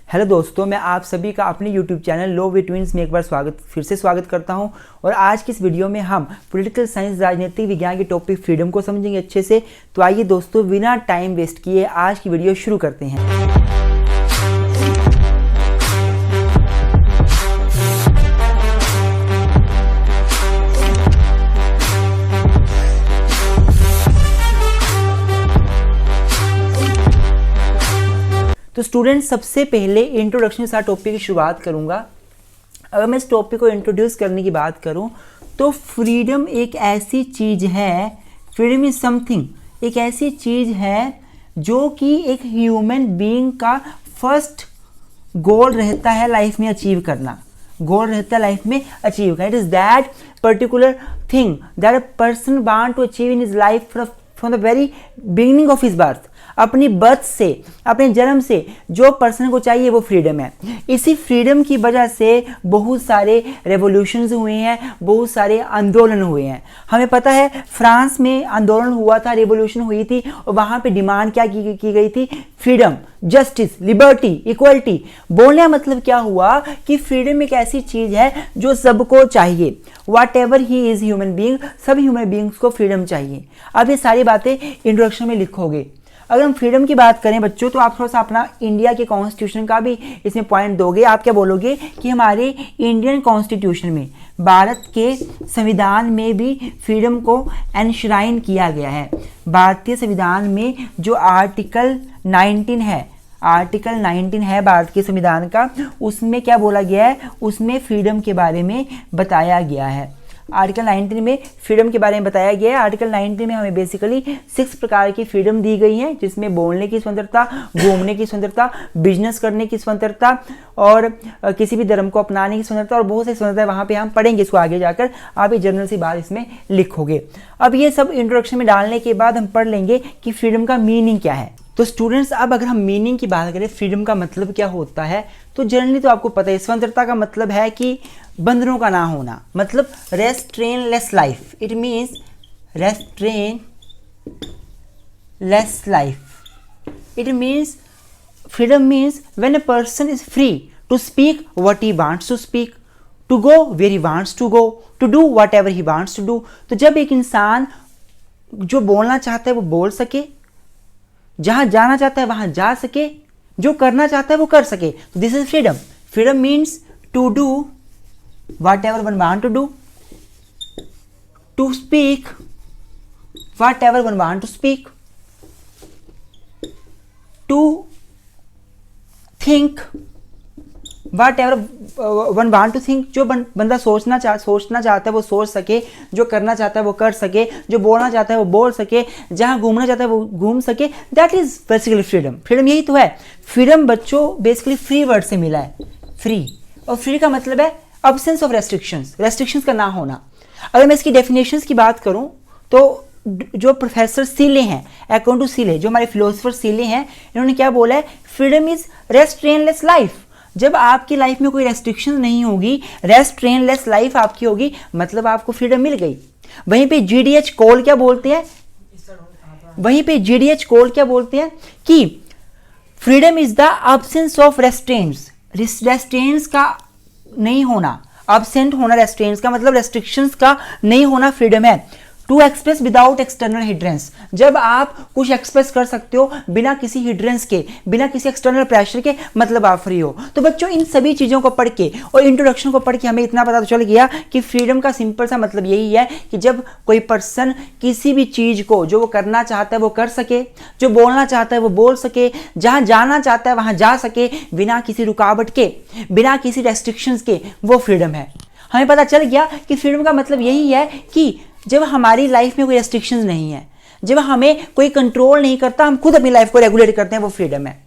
Hello दोस्तों, मैं आप सभी का अपने YouTube चैनल लो वे ट्विंस में एक बार फिर से स्वागत करता हूं। और आज की इस वीडियो में हम पॉलिटिकल साइंस राजनीतिक विज्ञान के टॉपिक फ्रीडम को समझेंगे अच्छे से। तो आइए दोस्तों, बिना टाइम वेस्ट किए आज की वीडियो शुरू करते हैं। तो स्टूडेंट्स, सबसे पहले इंट्रोडक्शन के साथ टॉपिक की शुरुआत करूंगा। अगर मैं इस टॉपिक को इंट्रोड्यूस करने की बात करूं तो फ्रीडम एक ऐसी चीज़ है, फ्रीडम इज समथिंग, एक ऐसी चीज़ है जो कि एक ह्यूमन बीइंग का फर्स्ट गोल रहता है लाइफ में अचीव करना। गोल रहता है लाइफ में अचीव करना। It is that particular thing that a person want to achieve in his life from the very beginning of his birth. अपनी बर्थ से, अपने जन्म से जो पर्सन को चाहिए वो फ्रीडम है। इसी फ्रीडम की वजह से बहुत सारे रेवोल्यूशंस हुए हैं, बहुत सारे आंदोलन हुए हैं। हमें पता है फ्रांस में आंदोलन हुआ था, रेवोल्यूशन हुई थी और वहाँ पे डिमांड क्या की गई थी? Freedom, justice, liberty, equality. बोलने का मतलब क्या हुआ कि फ्रीडम एक ऐसी चीज़ है जो सबको चाहिए। Whatever he is human being, सभी ह्यूमन बीइंग्स को फ्रीडम चाहिए। अब ये सारी बातें इंट्रोडक्शन में लिखोगे। अगर हम फ्रीडम की बात करें बच्चों, तो आप थोड़ा सा अपना इंडिया के कॉन्स्टिट्यूशन का भी इसमें पॉइंट दोगे। आप क्या बोलोगे कि हमारे इंडियन कॉन्स्टिट्यूशन में, भारत के संविधान में भी फ्रीडम को एनश्राइन किया गया है। भारतीय संविधान में जो आर्टिकल 19 है भारत के संविधान का, उसमें क्या बोला गया है? उसमें फ्रीडम के बारे में बताया गया है। आर्टिकल 19 में फ्रीडम के बारे में बताया गया है। आर्टिकल 19 में हमें बेसिकली 6 प्रकार की फ्रीडम दी गई है, जिसमें बोलने की स्वतंत्रता, घूमने की स्वतंत्रता, बिजनेस करने की स्वतंत्रता और किसी भी धर्म को अपनाने की स्वतंत्रता और बहुत सी स्वतंत्रता। वहाँ पे हम पढ़ेंगे इसको आगे जाकर। आप ये जनरल सी बात इसमें लिखोगे। अब ये सब इंट्रोडक्शन में डालने के बाद हम पढ़ लेंगे कि फ्रीडम का मीनिंग क्या है। तो स्टूडेंट्स, अब अगर हम मीनिंग की बात करें, फ्रीडम का मतलब क्या होता है, तो जनरली तो आपको पता है स्वतंत्रता का मतलब है कि बंधनों का ना होना, मतलब restraintless life. It means restraintless life. It means freedom means when a person is free to speak what he wants to speak, to go where he wants to go, to do whatever he wants to do. तो जब एक इंसान जो बोलना चाहता है वो बोल सके, जहां जाना चाहता है वहां जा सके, जो करना चाहता है वो कर सके, तो this is freedom. Freedom means to do whatever one want to do, to speak whatever one want to speak, to think whatever one want to think। जो बंदा सोचना चाहता है वो सोच सके, जो करना चाहता है वो कर सके, जो बोलना चाहता है वो बोल सके, जहां घूमना चाहता है वो घूम सके। That is basically freedom. Freedom यही तो है। फ्रीडम बच्चों बेसिकली फ्री वर्ड से मिला है, फ्री। और फ्री का मतलब है अब्सेंस ऑफ रेस्ट्रिक्शंस, रेस्ट्रिक्शंस का ना होना। अगर मैं इसकी डेफिनेशंस की बात करूं तो जो प्रोफेसर सीले हैं, अकॉर्डिंग टू सीले, जो हमारे फिलोसोफर सीले हैं, इन्होंने क्या बोला है? Freedom is restraintless life. जब आपकी लाइफ में कोई रेस्ट्रिक्शन नहीं होगी, रेस्ट्रेनलेस लाइफ आपकी होगी, मतलब आपको फ्रीडम मिल गई। वहीं पे जीडीएच कोल क्या बोलते हैं? कि freedom is the absence of restraints. Restraints का नहीं होना, अब्सेंट होना रेस्ट्रेंट्स का मतलब रेस्ट्रिक्शंस का नहीं होना फ्रीडम है। To express without external hindrance. जब आप कुछ एक्सप्रेस कर सकते हो बिना किसी हिड्रेंस के, बिना किसी एक्सटर्नल प्रेशर के, मतलब आप फ्री हो। तो बच्चों, इन सभी चीज़ों को पढ़ के और इंट्रोडक्शन को पढ़ के हमें इतना पता तो चल गया कि फ्रीडम का सिंपल सा मतलब यही है कि जब कोई पर्सन किसी भी चीज़ को जो वो करना चाहता है वो कर सके, जो बोलना चाहता है वो बोल सके, जहाँ जाना चाहता है वहाँ जा सके, बिना किसी रुकावट के, बिना किसी रेस्ट्रिक्शंस के, वो फ्रीडम है। हमें पता चल गया कि फ्रीडम का मतलब यही है कि जब हमारी लाइफ में कोई रेस्ट्रिक्शंस नहीं है, जब हमें कोई कंट्रोल नहीं करता, हम खुद अपनी लाइफ को रेगुलेट करते हैं, वो फ्रीडम है।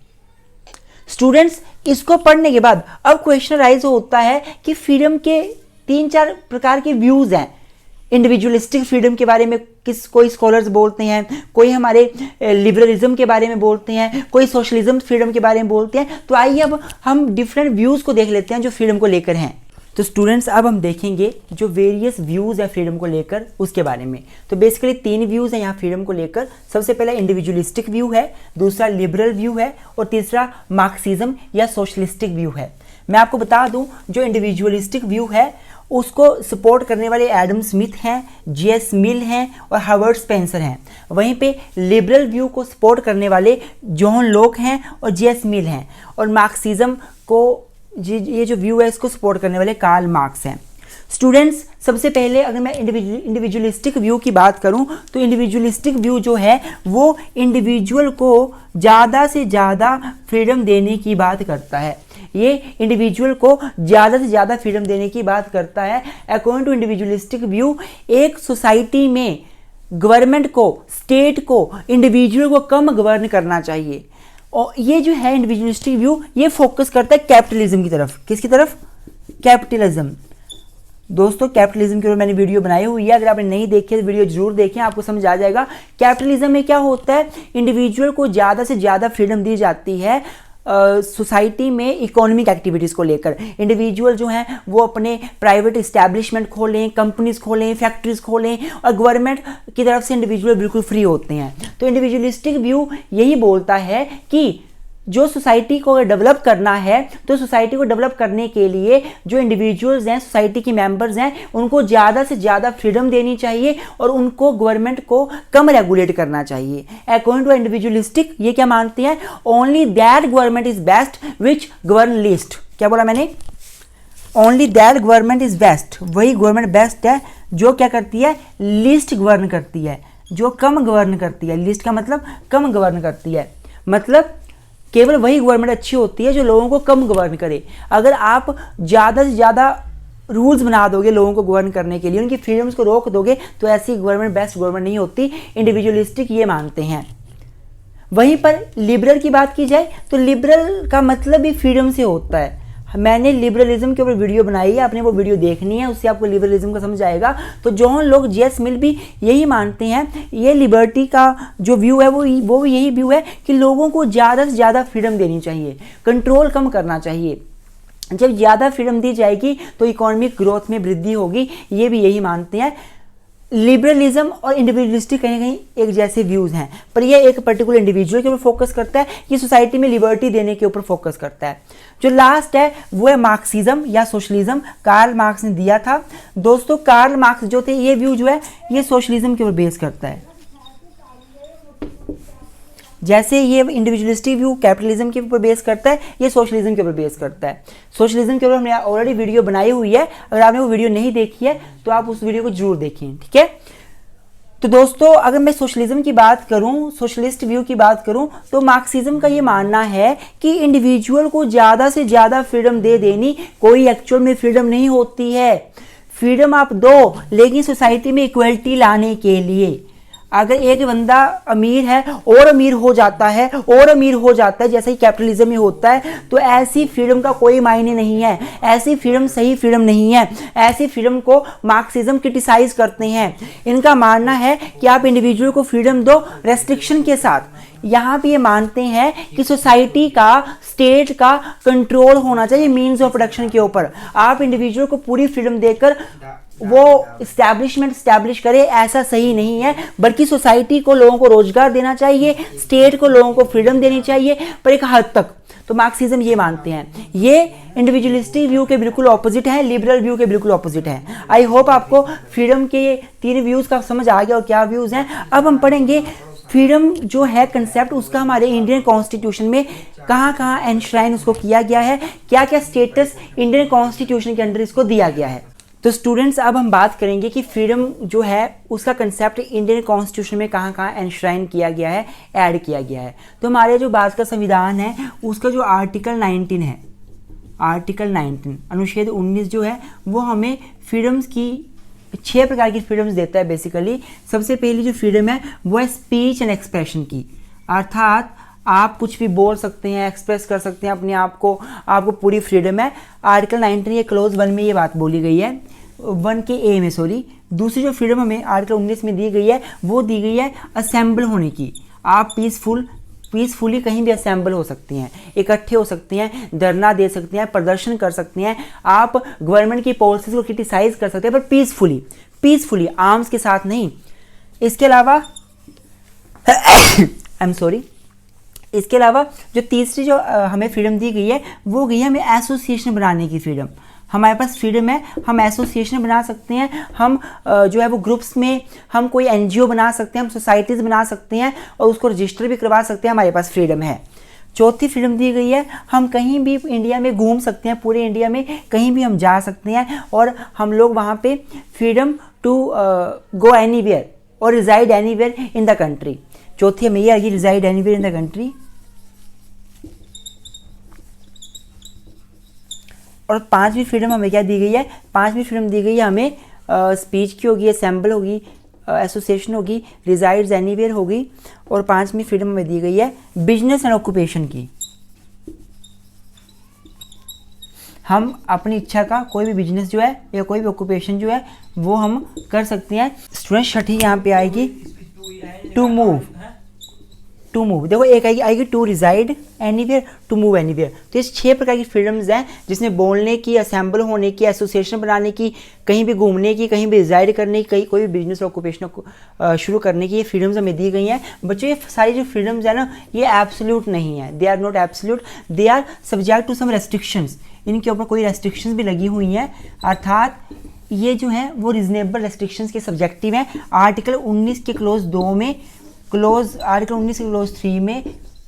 स्टूडेंट्स, इसको पढ़ने के बाद अब क्वेश्चन राइज होता है कि फ्रीडम के 3-4 प्रकार के व्यूज हैं। इंडिविजुअलिस्टिक फ्रीडम के बारे में कोई स्कॉलर्स बोलते हैं, कोई हमारे लिबरलिज्म के बारे में बोलते हैं, कोई सोशलिज्म फ्रीडम के बारे में बोलते हैं। तो आइए अब हम डिफरेंट व्यूज को देख लेते हैं जो फ्रीडम को लेकर हैं। तो स्टूडेंट्स अब हम देखेंगे जो वेरियस व्यूज़ है फ्रीडम को लेकर उसके बारे में। तो बेसिकली 3 व्यूज़ हैं यहाँ फ्रीडम को लेकर। सबसे पहला इंडिविजुअलिस्टिक व्यू है, दूसरा लिबरल व्यू है और तीसरा मार्क्सिज्म या सोशलिस्टिक व्यू है। मैं आपको बता दूं जो इंडिविजुअलिस्टिक व्यू है उसको सपोर्ट करने वाले एडम स्मिथ हैं, जे.एस. मिल हैं और हर्बर्ट स्पेंसर हैं। वहीं पे लिबरल व्यू को सपोर्ट करने वाले जॉन लॉक हैं और जे.एस. मिल हैं। और मार्क्सिज्म को ये जो व्यू है इसको सपोर्ट करने वाले कार्ल मार्क्स हैं। स्टूडेंट्स सबसे पहले अगर मैं इंडिविजुअलिस्टिक व्यू की बात करूं तो इंडिविजुअलिस्टिक व्यू जो है वो इंडिविजुअल को ज़्यादा से ज़्यादा फ्रीडम देने की बात करता है। ये इंडिविजुअल को ज़्यादा से ज़्यादा फ्रीडम देने की बात करता है। अकॉर्डिंग टू इंडिविजुअलिस्टिक व्यू एक सोसाइटी में गवर्नमेंट को, स्टेट को इंडिविजुअल को कम गवर्न करना चाहिए। और ये जो है इंडिविजुअलिस्टिक व्यू ये फोकस करता है कैपिटलिज्म की तरफ। किसकी तरफ? कैपिटलिज्म। दोस्तों कैपिटलिज्म के ऊपर मैंने वीडियो बनाई हुई है, अगर आपने नहीं देखी तो वीडियो जरूर देखें, आपको समझ आ जाएगा। कैपिटलिज्म में क्या होता है, इंडिविजुअल को ज़्यादा से ज़्यादा फ्रीडम दी जाती है सोसाइटी में इकोनॉमिक एक्टिविटीज़ को लेकर। इंडिविजुअल जो हैं वो अपने प्राइवेट इस्टेब्लिशमेंट खोलें, कंपनीज खोलें, फैक्ट्रीज खोलें और गवर्नमेंट की तरफ से इंडिविजुअल बिल्कुल फ्री होते हैं। तो इंडिविजुअलिस्टिक व्यू यही बोलता है कि जो सोसाइटी को डेवलप करना है तो सोसाइटी को डेवलप करने के लिए जो इंडिविजुअल्स हैं, सोसाइटी के मेंबर्स हैं, उनको ज़्यादा से ज़्यादा फ्रीडम देनी चाहिए और उनको गवर्नमेंट को कम रेगुलेट करना चाहिए। अकॉर्डिंग टू इंडिविजुअलिस्टिक ये क्या मानते हैं, only that government is best which govern least. क्या बोला मैंने? Only that government is best, वही गवर्नमेंट बेस्ट है जो क्या करती है, लीस्ट गवर्न करती है, जो कम गवर्न करती है। लीस्ट का मतलब कम गवर्न करती है, मतलब केवल वही गवर्नमेंट अच्छी होती है जो लोगों को कम गवर्न करे। अगर आप ज़्यादा से ज़्यादा रूल्स बना दोगे लोगों को गवर्न करने के लिए, उनकी फ्रीडम्स को रोक दोगे, तो ऐसी गवर्नमेंट बेस्ट गवर्नमेंट नहीं होती। इंडिविजुअलिस्टिक ये मानते हैं। वहीं पर लिबरल की बात की जाए तो लिबरल का मतलब भी फ्रीडम से होता है। मैंने लिबरलिज्म के ऊपर वीडियो बनाई है, आपने वो वीडियो देखनी है, उससे आपको लिबरलिज्म का समझ आएगा। तो जॉन लॉक, जे.एस. मिल भी यही मानते हैं। ये लिबर्टी का जो व्यू है वो भी यही व्यू है कि लोगों को ज़्यादा से ज़्यादा फ्रीडम देनी चाहिए, कंट्रोल कम करना चाहिए। जब ज़्यादा फ्रीडम दी जाएगी तो इकोनॉमिक ग्रोथ में वृद्धि होगी। ये भी यही मानते हैं। लिबरलिज्म और इंडिविजुअलिस्टिक कहीं ना कहीं एक जैसे व्यूज़ हैं, पर यह एक पर्टिकुलर इंडिविजुअल के ऊपर फोकस करता है, ये सोसाइटी में लिबर्टी देने के ऊपर फोकस करता है। जो लास्ट है वो है मार्क्सिज्म या सोशलिज्म, कार्ल मार्क्स ने दिया था। दोस्तों कार्ल मार्क्स जो थे ये व्यू जो है ये सोशलिज्म के ऊपर बेस करता है। जैसे ये इंडिविजुअलिस्टिक व्यू कैपिटलिज्म के ऊपर बेस करता है, ये सोशलिज्म के ऊपर बेस करता है। सोशलिज्म के ऊपर हमने ऑलरेडी वीडियो बनाई हुई है, अगर आपने वो वीडियो नहीं देखी है तो आप उस वीडियो को जरूर देखें, ठीक है। तो दोस्तों अगर मैं सोशलिज्म की बात करूं, सोशलिस्ट व्यू की बात करूं, तो मार्क्सिज्म का ये मानना है कि इंडिविजुअल को ज़्यादा से ज़्यादा फ्रीडम दे देनी कोई एक्चुअल में फ्रीडम नहीं होती है। फ्रीडम आप दो, लेकिन सोसाइटी में इक्वलिटी लाने के लिए। अगर एक बंदा अमीर है और अमीर हो जाता है और अमीर हो जाता है, जैसे ही कैपिटलिज्म में होता है, तो ऐसी फ्रीडम का कोई मायने नहीं है। ऐसी फ्रीडम सही फ्रीडम नहीं है। ऐसी फ्रीडम को मार्क्सिज्म क्रिटिसाइज करते हैं। इनका मानना है कि आप इंडिविजुअल को फ्रीडम दो रेस्ट्रिक्शन के साथ। यहाँ पे ये मानते हैं कि सोसाइटी का, स्टेट का कंट्रोल होना चाहिए मीन्स ऑफ प्रोडक्शन के ऊपर। आप इंडिविजुअल को पूरी फ्रीडम देकर वो इस्टेब्लिशमेंट स्टैब्लिश करे, ऐसा सही नहीं है। बल्कि सोसाइटी को, लोगों को रोजगार देना चाहिए, स्टेट को, लोगों को फ्रीडम देनी चाहिए, पर एक हद तक। तो मार्क्सिज्म ये मानते हैं। ये इंडिविजुअलिस्टिक व्यू के बिल्कुल ऑपोजिट है, लिबरल व्यू के बिल्कुल ऑपोजिट है। आई होप आपको फ्रीडम के 3 व्यूज का समझ आ गया और क्या व्यूज हैं। अब हम पढ़ेंगे फ्रीडम जो है कंसेप्ट, उसका हमारे इंडियन कॉन्स्टिट्यूशन में कहाँ कहाँ एनश्राइन उसको किया गया है, क्या क्या स्टेटस इंडियन कॉन्स्टिट्यूशन के अंदर इसको दिया गया है। तो स्टूडेंट्स अब हम बात करेंगे कि फ्रीडम जो है उसका कंसेप्ट इंडियन कॉन्स्टिट्यूशन में कहाँ कहाँ एनश्राइन किया गया है, ऐड किया गया है। तो हमारे जो भारत का संविधान है उसका जो आर्टिकल 19 है, आर्टिकल 19 अनुच्छेद 19 जो है वो हमें फ्रीडम्स की 6 प्रकार की फ्रीडम्स देता है। बेसिकली सबसे पहली जो फ्रीडम है वो है स्पीच एंड एक्सप्रेशन की, अर्थात आप कुछ भी बोल सकते हैं, एक्सप्रेस कर सकते हैं अपने आप को, आपको पूरी फ्रीडम है। आर्टिकल 19 ये क्लोज 1 में ये बात बोली गई है, 1 के ए में सॉरी। दूसरी जो फ्रीडम हमें आर्टिकल 19 में दी गई है वो दी गई है असेंबल होने की। आप पीसफुल पीसफुली कहीं भी असेंबल हो सकती हैं, इकट्ठे हो सकती हैं, धरना दे सकती हैं, प्रदर्शन कर सकती हैं, आप गवर्नमेंट की पॉलिसीज को क्रिटिसाइज कर सकते हैं, पर पीसफुली आर्म्स के साथ नहीं। इसके अलावा आई एम सॉरी, इसके अलावा जो तीसरी जो हमें फ्रीडम दी गई है वो गई है हमें एसोसिएशन बनाने की फ्रीडम। हमारे पास फ्रीडम है, हम एसोसिएशन बना सकते हैं, हम जो है वो ग्रुप्स में हम कोई एनजीओ बना सकते हैं, हम सोसाइटीज़ बना सकते हैं और उसको रजिस्टर भी करवा सकते हैं, हमारे पास फ्रीडम है। चौथी फ्रीडम दी गई है हम कहीं भी इंडिया में घूम सकते हैं, पूरे इंडिया में कहीं भी हम जा सकते हैं और हम लोग वहाँ पे फ्रीडम टू गो एनीवेयर और reside anywhere in the country. चौथी हमें ये आएगी reside anywhere in the country. और पांचवी फ्रीडम हमें क्या दी गई है, पांचवी फ्रीडम दी गई है हमें स्पीच की होगी, असेंबल होगी, एसोसिएशन होगी, रिजाइड्स एनीवेयर होगी, और पांचवी फ्रीडम हमें दी गई है बिजनेस एंड ऑक्यूपेशन की। हम अपनी इच्छा का कोई भी बिजनेस जो है या कोई भी ऑक्यूपेशन जो है वो हम कर सकते हैं। स्टूडेंट छठी यहाँ पे आएगी टू मूव। देखो एक आएगी to reside anywhere, to move anywhere. तो इस 6 प्रकार की फ्रीडम्स हैं जिसमें बोलने की, असेंबल होने की, एसोसिएशन बनाने की, कहीं भी घूमने की, कहीं भी रिजाइड करने की, कोई भी बिजनेस और ऑक्यूपेशन को शुरू करने की, ये फ्रीडम्स हमें दी गई हैं। बच्चों ये सारी जो फ्रीडम्स है ना ये एब्सोल्यूट नहीं है, they are not absolute, they are subject to some restrictions. इनके ऊपर कोई रेस्ट्रिक्शंस भी लगी हुई हैं, अर्थात ये जो है वो रीजनेबल रेस्ट्रिक्शंस के सब्जेक्टिव हैं। आर्टिकल 19 के क्लोज 2 में, आर्टिकल 19 के क्लोज 3 में,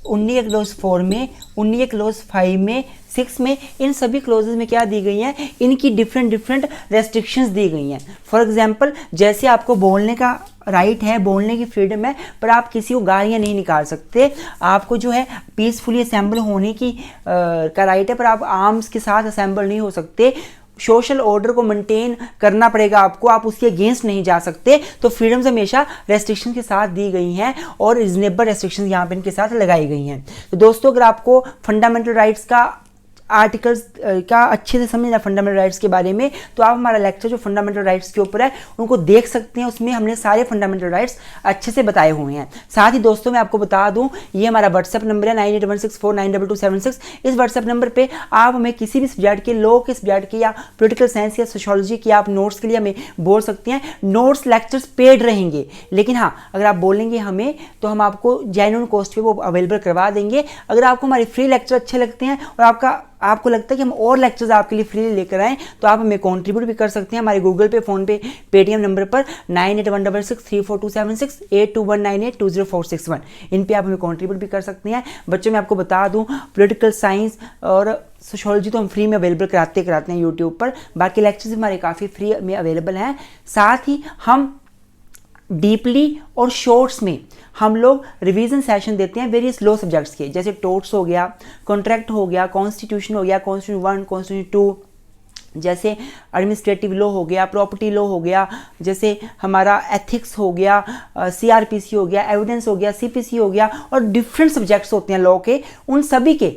19 के क्लोज 4 में, 19 के क्लोज 5 में, 6 में, इन सभी क्लोजेज में क्या दी गई हैं, इनकी डिफरेंट रेस्ट्रिक्शंस दी गई हैं। फॉर एग्जांपल जैसे आपको बोलने का राइट है, बोलने की फ्रीडम है, पर आप किसी को गालियाँ नहीं निकाल सकते। आपको जो है पीसफुली असेंबल होने की का राइट है, पर आप आर्म्स के साथ असेंबल नहीं हो सकते। सोशल ऑर्डर को मेंटेन करना पड़ेगा आपको, आप उसके अगेंस्ट नहीं जा सकते। तो फ्रीडम्स हमेशा रेस्ट्रिक्शन के साथ दी गई हैं और रीजनेबल रेस्ट्रिक्शंस यहाँ पे इनके साथ लगाई गई हैं। तो दोस्तों अगर आपको फंडामेंटल राइट्स का आर्टिकल्स का अच्छे से समझना फंडामेंटल राइट्स के बारे में, तो आप हमारा लेक्चर जो फंडामेंटल राइट्स के ऊपर है उनको देख सकते हैं। उसमें हमने सारे फंडामेंटल राइट्स अच्छे से बताए हुए हैं। साथ ही दोस्तों मैं आपको बता दूं ये हमारा व्हाट्सएप नंबर है 9816492276। इस व्हाट्सएप नंबर पे आप हमें किसी भी सब्जेक्ट के, लॉ के सब्जेक्ट के या पॉलिटिकल साइंस या सोशियोलॉजी के आप नोट्स के लिए हमें बोल सकते हैं। नोट्स लेक्चर्स पेड रहेंगे, लेकिन हाँ अगर आप बोलेंगे हमें तो हम आपको जेन्युइन कॉस्ट पे वो अवेलेबल करवा देंगे। अगर आपको हमारे फ्री लेक्चर अच्छे लगते हैं और आपको लगता है कि हम और लेक्चर्स आपके लिए फ्री लेकर आएँ, तो आप हमें कंट्रीब्यूट भी कर सकते हैं हमारे गूगल पे, फोन पे, पेटीएम नंबर पर 9816634276 8219820461। इन पे आप हमें कंट्रीब्यूट भी कर सकते हैं। बच्चों मैं आपको बता दूं पॉलिटिकल साइंस और सोशियोलॉजी तो हम फ्री में अवेलेबल कराते हैं यूट्यूब पर। बाकी लेक्चर्स हमारे काफ़ी फ्री में अवेलेबल हैं। साथ ही हम डीपली और शॉर्ट्स में हम लोग रिवीजन सेशन देते हैं वेरियस लॉ सब्जेक्ट्स के, जैसे टोर्ट्स हो गया, कॉन्ट्रैक्ट हो गया, कॉन्स्टिट्यूशन हो गया, कॉन्स्टिट्यूशन 1, कॉन्स्टिट्यूशन 2, जैसे एडमिनिस्ट्रेटिव लॉ हो गया, प्रॉपर्टी लॉ हो गया, जैसे हमारा एथिक्स हो गया, सीआरपीसी हो गया, एविडेंस हो गया, सीपीसी हो गया, और डिफरेंट सब्जेक्ट्स होते हैं लॉ के। उन सभी के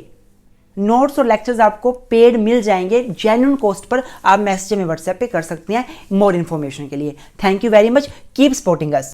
नोट्स और लेक्चर्स आपको पेड मिल जाएंगे जेन्युइन कॉस्ट पर। आप मैसेज में व्हाट्सएप पे कर सकते हैं मोर इन्फॉर्मेशन के लिए। Thank you very much, keep supporting us.